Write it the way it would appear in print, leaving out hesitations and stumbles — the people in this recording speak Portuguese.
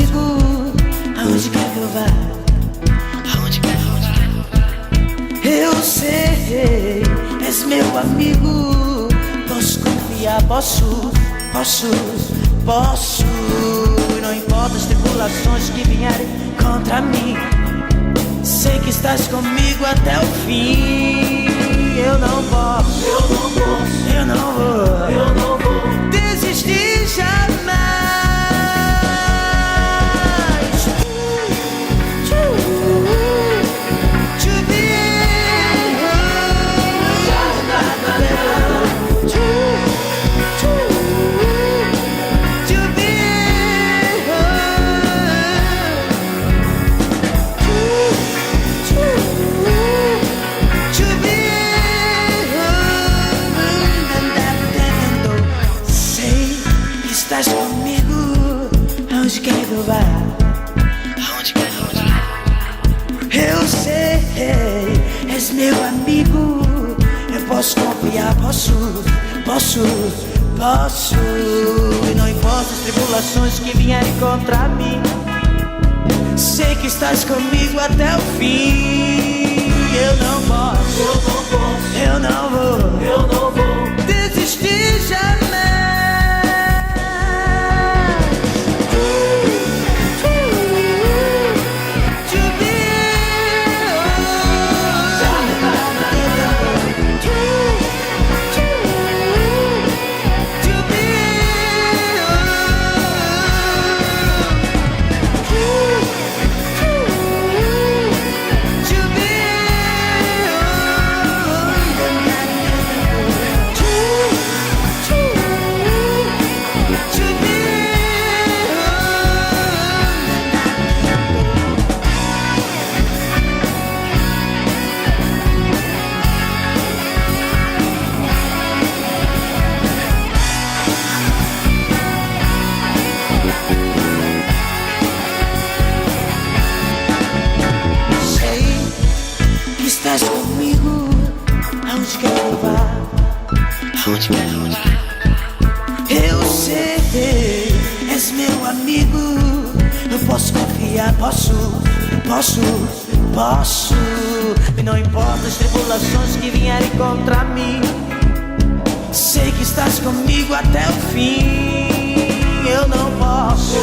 comigo, aonde quer que eu vá, aonde quer que eu vá. Eu sei, és meu amigo, posso confiar, posso. E não importa as tribulações que vierem contra mim, sei que estás comigo até o fim. Eu não posso, eu não vou desistir jamais. Estás comigo, aonde quer que eu vá, aonde quer que eu vá. Eu sei, és meu amigo, eu posso confiar, posso. E não importa as tribulações que vierem contra mim, sei que estás comigo até o fim. Eu não posso, eu não vou desistir jamais. Estás comigo, aonde quer que eu vá, aonde quer. Eu sei, és meu amigo, eu posso confiar, posso. E não importa as tribulações que vierem contra mim, sei que estás comigo até o fim. Eu não posso,